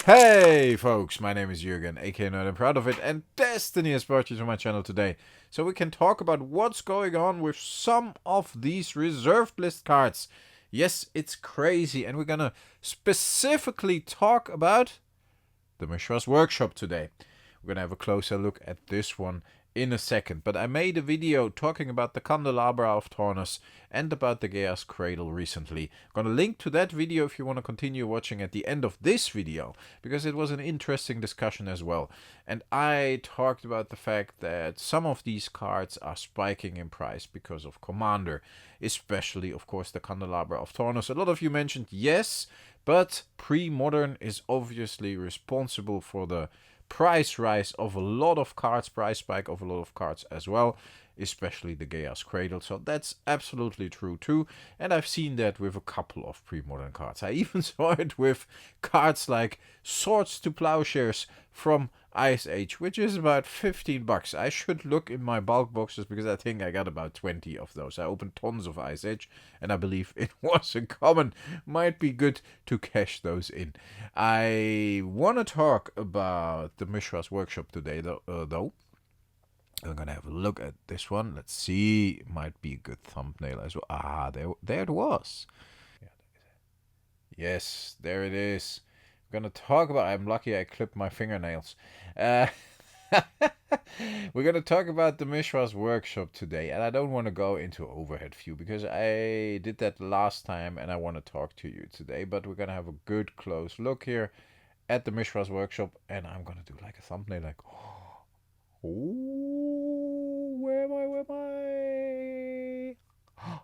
Hey folks, my name is Jürgen, aka Nerd and Proud of It, and Destiny has brought you to my channel today, so we can talk about what's going on with some of these reserved list cards. Yes, it's crazy, and we're gonna specifically talk about the Mishra's Workshop today. We're gonna have a closer look at this one in a second, but I made a video talking about the Candelabra of Taurus and about the Gaea's Cradle recently. I'm gonna link to that video if you want to continue watching at the end of this video, because it was an interesting discussion as well. And I talked about the fact that some of these cards are spiking in price because of Comander, especially of course the Candelabra of Taurus. A lot of you mentioned yes, but Premodern is obviously responsible for the price rise of a lot of cards, price spike of a lot of cards as well, especially the Gaea's Cradle. So that's absolutely true too, and I've seen that with a couple of Premodern cards. I even saw it with cards like Swords to Plowshares from Ice Age, which is about $15. I should look in my bulk boxes because I think I got about 20 of those. I opened tons of Ice Age and I believe it was a common. Might be good to cash those in. I want to talk about the Mishra's Workshop today though. I'm gonna have a look at this one. Let's see. Might be a good thumbnail as well. Ah, there it was. Yes, there it is. We're gonna talk about. I'm lucky I clipped my fingernails. We're gonna talk about the Mishra's Workshop today, and I don't want to go into overhead view because I did that last time, and I want to talk to you today. But we're gonna have a good close look here at the Mishra's Workshop, and I'm gonna do like a thumbnail, like. Oh, where am I? Where am I?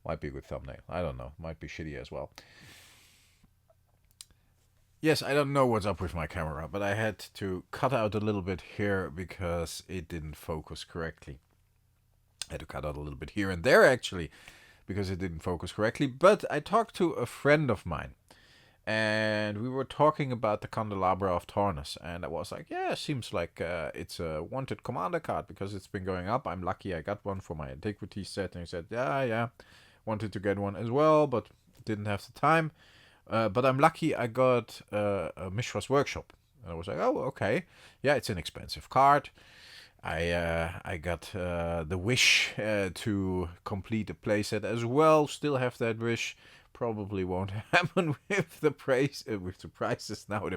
Might be a good thumbnail. I don't know. Might be shitty as well. Yes, I don't know what's up with my camera, but I had to cut out a little bit here because it didn't focus correctly. I had to cut out a little bit here and there actually because it didn't focus correctly. But I talked to a friend of mine, and we were talking about the Candelabra of Taurus, and I was like, yeah, seems like it's a wanted Commander card because it's been going up. I'm lucky I got one for my Antiquities set, and he said, yeah, wanted to get one as well, but didn't have the time. But I'm lucky I got a Mishra's Workshop. And I was like, oh, okay. Yeah, it's an expensive card. I got the wish to complete a playset as well. Still have that wish. Probably won't happen with the prices now.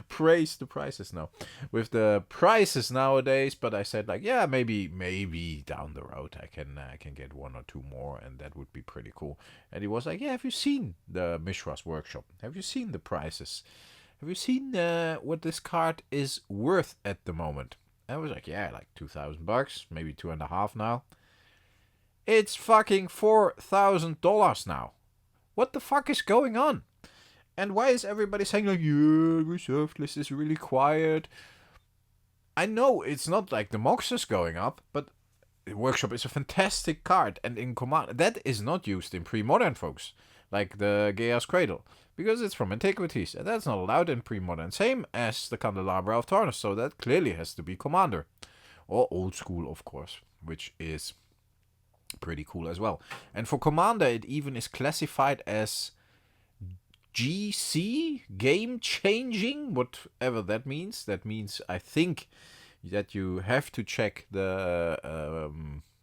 Praise the prices now. With the prices nowadays, but I said like, yeah, maybe down the road I can get one or two more, and that would be pretty cool. And he was like, yeah, have you seen the Mishra's Workshop? Have you seen the prices? Have you seen what this card is worth at the moment? And I was like, yeah, like $2,000, maybe $2,500 now. It's fucking $4,000 now. What the fuck is going on? And why is everybody saying like, yeah, reserved list is really quiet? I know it's not like the Mox is going up, but the Workshop is a fantastic card, and in Command that is not used in Premodern, folks, like the Gaea's Cradle, because it's from Antiquities, and that's not allowed in Premodern. Same as the Candelabra of Taurus, so that clearly has to be Commander, or Old School, of course, which is pretty cool as well. And for Commander, it even is classified as GC, game changing, whatever that means. That means, I think, that you have to check the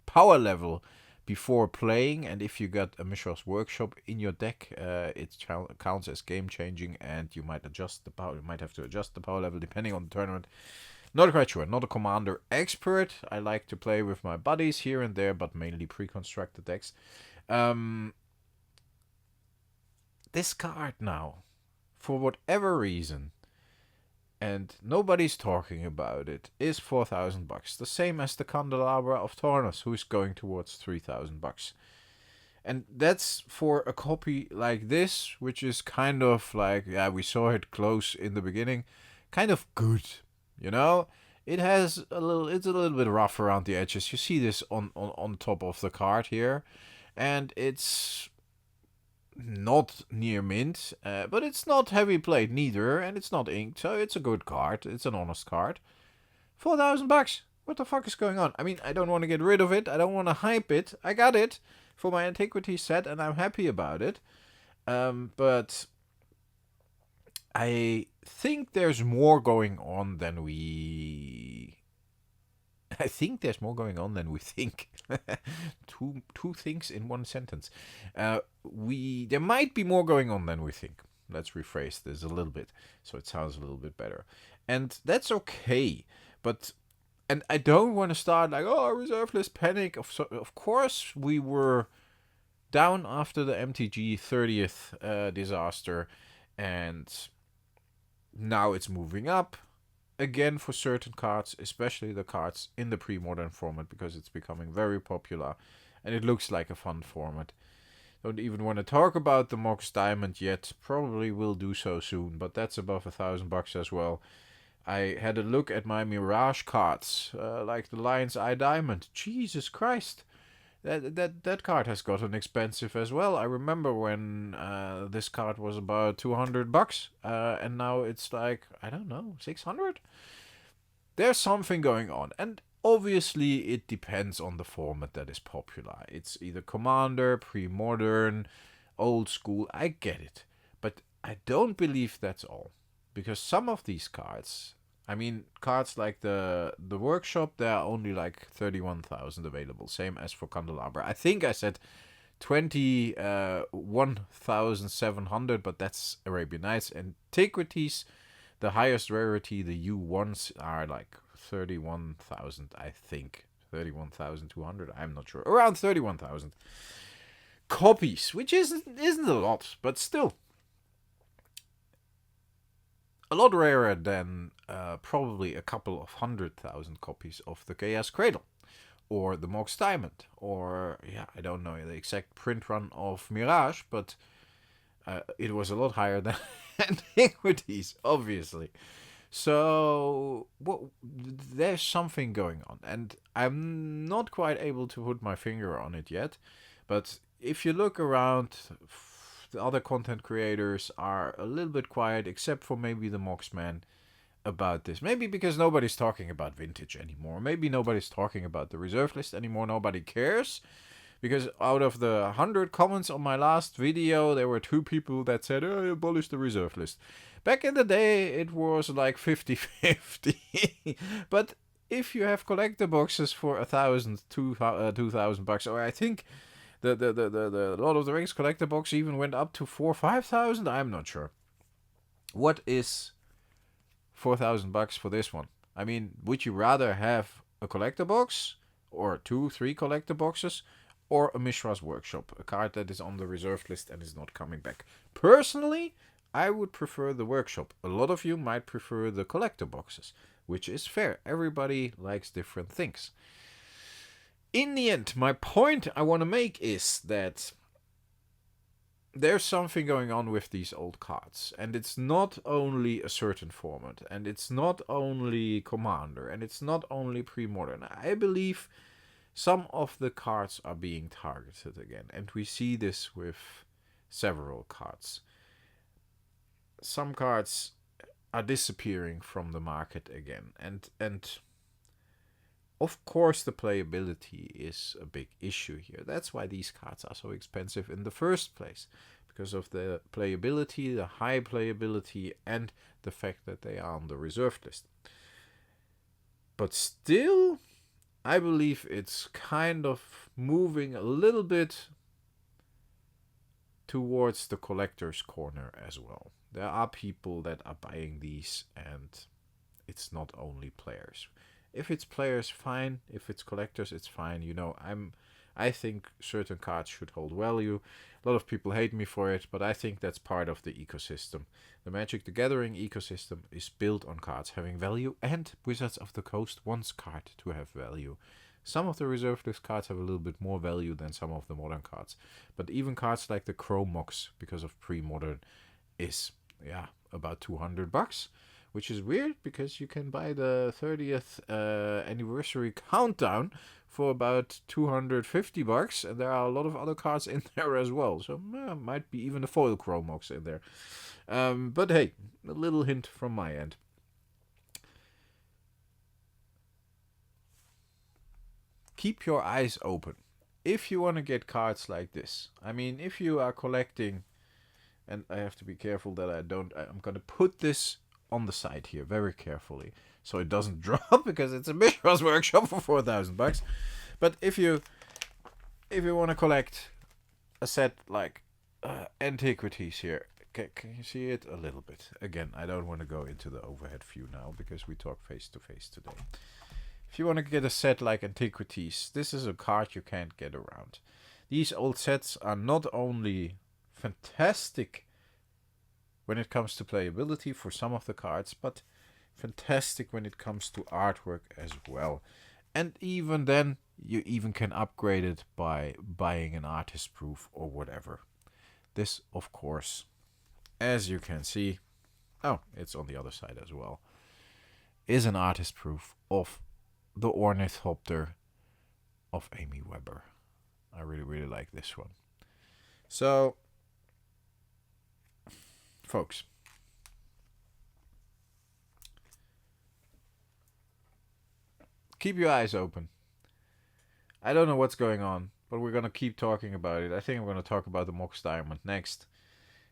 power level before playing, and if you got a Mishra's Workshop in your deck, it counts as game changing, and you might adjust the power. You might have to adjust the power level depending on the tournament. Not quite sure. Not a Commander expert. I like to play with my buddies here and there, but mainly pre-constructed decks. This card now, for whatever reason, and nobody's talking about it, is $4,000. The same as the Candelabra of Taurus, who's going towards $3,000. And that's for a copy like this, which is kind of like, yeah, we saw it close in the beginning, kind of good. You know, it's a little bit rough around the edges. You see this on top of the card here, and it's not near mint, but it's not heavy played neither, and it's not inked, so it's a good card. It's an honest card. $4,000. What the fuck is going on? I mean, I don't want to get rid of it. I don't want to hype it. I got it for my Antiquities set, and I'm happy about it. But I think there's more going on than we. I think there's more going on than we think. Two things in one sentence. There might be more going on than we think. Let's rephrase this a little bit so it sounds a little bit better, and that's okay. But and I don't want to start like, oh, reserve list panic. Of course we were down after the MTG 30th disaster, and now it's moving up again for certain cards, especially the cards in the pre-modern format, because it's becoming very popular and it looks like a fun format. Don't even want to talk about the Mox Diamond yet. Probably will do so soon, but that's above $1,000 as well. I had a look at my Mirage cards, like the Lion's Eye Diamond. Jesus Christ. That card has gotten expensive as well. I remember when this card was about $200, and now it's like, I don't know, 600. There's something going on, and obviously it depends on the format that is popular. It's either Commander, Premodern, Old School. I get it, but I don't believe that's all, because some of these cards, I mean, cards like the workshop, there are only like 31,000 available. Same as for Candelabra. I think I said 21,700, but that's Arabian Nights. Antiquities, the highest rarity, the U1s are like 31,000, I think. 31,200, I'm not sure. Around 31,000 copies, which isn't a lot, but still. A lot rarer than probably a couple of 100,000 copies of the Chaos Cradle, or the Mox Diamond, or, yeah, I don't know the exact print run of Mirage, but it was a lot higher than Antiquities, obviously. So, there's something going on, and I'm not quite able to put my finger on it yet, but if you look around, the other content creators are a little bit quiet, except for maybe the Moxman, about this. Maybe because nobody's talking about vintage anymore. Maybe nobody's talking about the reserve list anymore. Nobody cares. Because out of the 100 comments on my last video, there were 2 people that said, oh, abolish the reserve list. Back in the day, it was like 50-50. But if you have collector boxes for $2,000, or I think the Lord of the Rings collector box even went up to 4,000 or 5,000. I'm not sure. What is $4,000 for this one? I mean, would you rather have a collector box, or 2-3 collector boxes, or a Mishra's Workshop, a card that is on the reserve list and is not coming back? Personally, I would prefer the Workshop. A lot of you might prefer the collector boxes, which is fair. Everybody likes different things. In the end, my point I want to make is that there's something going on with these old cards, and it's not only a certain format, and it's not only Commander, and it's not only Premodern. I believe some of the cards are being targeted again, and we see this with several cards. Some cards are disappearing from the market again, and of course, the playability is a big issue here. That's why these cards are so expensive in the first place. Because of the playability, the high playability, and the fact that they are on the reserved list. But still, I believe it's kind of moving a little bit towards the collector's corner as well. There are people that are buying these, and it's not only players. If it's players, fine. If it's collectors, it's fine. You know, I think certain cards should hold value. A lot of people hate me for it, but I think that's part of the ecosystem. The Magic the Gathering ecosystem is built on cards having value, and Wizards of the Coast wants card to have value. Some of the reserve list cards have a little bit more value than some of the modern cards. But even cards like the Chromox, because of Premodern, is, about $200. Which is weird, because you can buy the 30th anniversary countdown for about $250, and there are a lot of other cards in there as well. So might be even a foil Chromox in there. But hey, a little hint from my end. Keep your eyes open if you want to get cards like this. I mean, if you are collecting And I have to be careful that I'm going to put this on the side here very carefully, so it doesn't drop, because it's a Mishra's workshop for 4,000 bucks. But if you want to collect a set like Antiquities here, can you see it a little bit? Again, I don't want to go into the overhead view now, because we talk face to face today. If you want to get a set like Antiquities, this is a card you can't get around. These old sets are not only fantastic when it comes to playability for some of the cards, but fantastic when it comes to artwork as well. And even then, you even can upgrade it by buying an artist proof or whatever. This, of course, as you can see, oh, it's on the other side as well, is an artist proof of the Ornithopter of Amy Weber. I really, really like this one. So, folks, keep your eyes open. I don't know what's going on, but we're going to keep talking about it. I think I'm going to talk about the Mox Diamond next.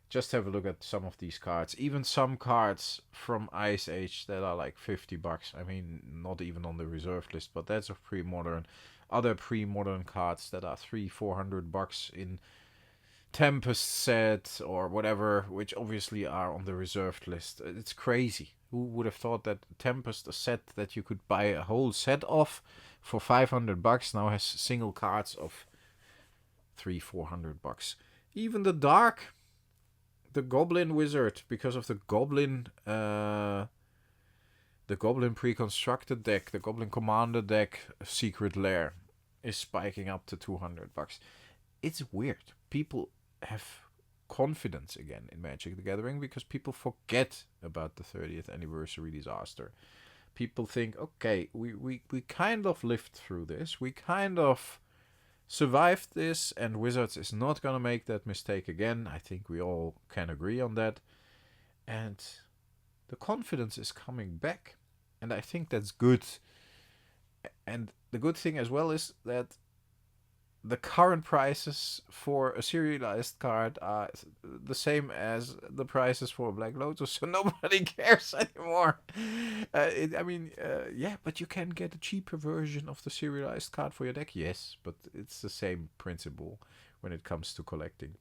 Just have a look at some of these cards. Even some cards from Ice Age that are like 50 bucks. I mean, not even on the reserved list, but that's of pre-modern. Other pre-modern cards that are 300-400 bucks in Tempest set or whatever, which obviously are on the reserved list. It's crazy. Who would have thought that Tempest, a set that you could buy a whole set of for 500 bucks, now has single cards of 300-400 bucks. Even the Dark, the Goblin Wizard, because of the Goblin pre-constructed deck, the Goblin Comander deck, Secret Lair, is spiking up to 200 bucks. It's weird. People have confidence again in Magic the Gathering because people forget about the 30th anniversary disaster. People think, okay, we kind of lived through this. We kind of survived this, and Wizards is not going to make that mistake again. I think we all can agree on that. And the confidence is coming back. And I think that's good. And the good thing as well is that the current prices for a serialized card are the same as the prices for a Black Lotus, so nobody cares anymore. Yeah, but you can get a cheaper version of the serialized card for your deck. Yes, but it's the same principle when it comes to collecting.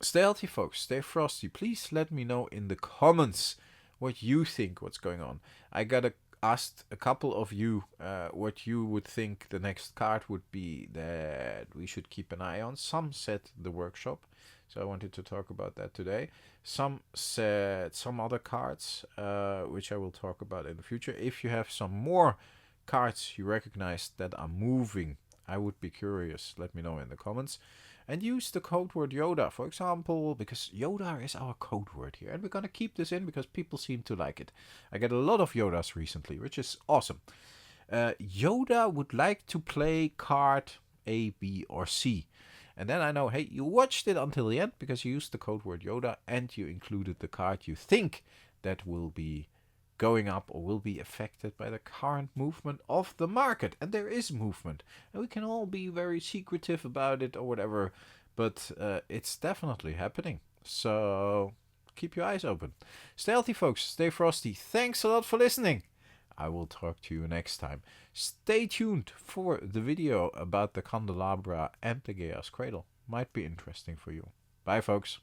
Stay healthy, folks. Stay frosty. Please let me know in the comments what you think, what's going on. I got asked a couple of you what you would think the next card would be that we should keep an eye on. Some said the workshop, so I wanted to talk about that today. Some said some other cards, which I will talk about in the future. If you have some more cards you recognize that are moving, I would be curious. Let me know in the comments. And use the code word Yoda, for example, because Yoda is our code word here. And we're going to keep this in because people seem to like it. I get a lot of Yodas recently, which is awesome. Yoda would like to play card A, B, or C. And then I know, hey, you watched it until the end because you used the code word Yoda and you included the card you think that will be going up or will be affected by the current movement of the market. And there is movement. And we can all be very secretive about it or whatever, but it's definitely happening. So keep your eyes open. Stay healthy, folks. Stay frosty. Thanks a lot for listening. I will talk to you next time. Stay tuned for the video about the candelabra and the Gaea's Cradle. Might be interesting for you. Bye, folks.